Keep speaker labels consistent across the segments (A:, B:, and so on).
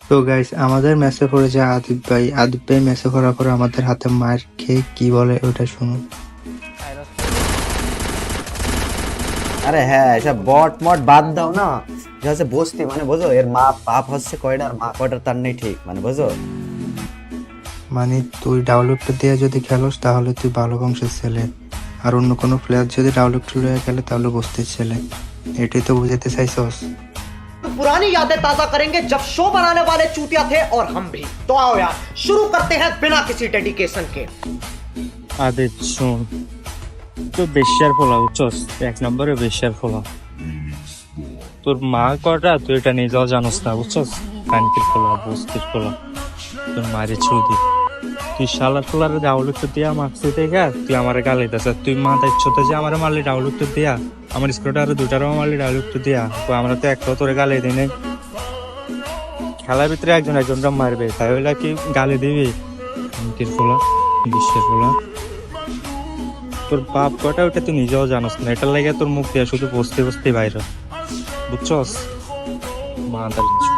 A: তো গাইস আমাদের ম্যাচে পড়েছে আদিব ভাই ম্যাচে পড়ার পর আমাদের হাতে মার খেয়ে কি বলে ওটা শুনুন।
B: আরে হ্যাঁ, এসব বট মট বাদ দাও না। যে হচ্ছে বস্তি মানে বোঝো, এর মা বাপ হচ্ছে কয়টা আর মা কয়টা তার নেই, ঠিক মানে বোঝো।
A: মানে তুই ডাউনলোডটা দিয়ে যদি খেলোস তাহলে তুই ভালো বংশের ছেলে, আর অন্য কোনো প্লেয়ার যদি ডাউনলোডটা লয়ে গেলে তাহলে বস্তির ছেলে, এটাই তো বুঝাতে চাইছস।
C: पुरानी यादें ताजा करेंगे जब शो बनाने वाले चूतिया थे और हम भी। तो आओ यार शुरू करते हैं बिना किसी डेडिकेशन के।
D: আরে শোন, তো বেশ্যার ফোলা বুঝছস, এক নম্বরে বেশ্যার ফোলা। তোর মা কটা তুই এটা নিজেও জানোস না বুঝছস, কানকির ফোলা বস্তির ফোলা, তোর মায়ের ছুদি। তুই শালার ফোলার ডাউলুকটা দিয়া মারছি দেখা তুই আমার গালি দাস, তুই মা দায়িত্বতে যে আমার মারলি ডাউলুকটা দিয়া, আমার স্কুলটা আরো দুটারও মারলি ডাউলুকটা দিয়া, তো আমরা তো একটাও তোরে গালি দিই নাই। খেলার ভিতরে একজনটা মারবে, তাই হইলে কি গালি দিবি? কানকির ফোলা, বিশ্বের ফোলা। তোর বাপ কটা ওটা তুই নিজেও জানোস না, এটার লাগে তোর মুখ দিয়ে শুধু বসতে বসতে বাইরে, বুঝছস? মা দাঁড়িয়ে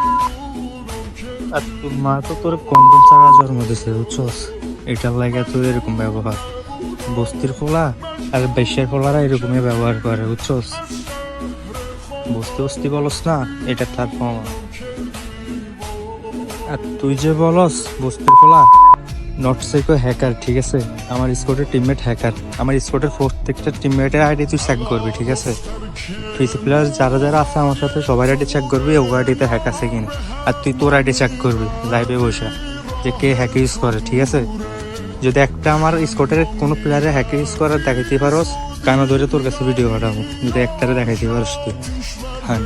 D: আর তোর মা তো তোর কন্ডম ছাড়া জন্ম দিছে বুঝছস, এটার লাগে তোর এরকম ব্যবহার। বস্তির ফোলা আর বেশের ফোলারা এরকমই ব্যবহার করে বুঝছস। বস্তি বস্তি বলস না, এটা তার প্রমাণ। আর তুই যে বলস বস্তির ফোলা, নট সেকো হ্যাকার, ঠিক আছে? আমার স্কোয়াডের টিমমেট হ্যাকার, আমার স্কোয়াডের প্রত্যেকটা টিমমেটের আইডি তুই চেক করবি, ঠিক আছে? ফিসি প্লেয়ার যারা যারা আছে আমার সাথে সবার আইডি চেক করবি, ও আইডিতে হ্যাক আছে কিনা। আর তুই তোর আইডি চেক করবি লাইভে বসে, যে কে হ্যাক ইউজ করে, ঠিক আছে? যদি একটা আমার স্কোয়াডের কোনো প্লেয়ারে হ্যাক ইউজ করে দেখাইতে পারোস, কানা ধরে তোর কাছে ভিডিও পাঠাবো, যদি একটারে দেখাইতে পারোস তুই। হ্যাঁ।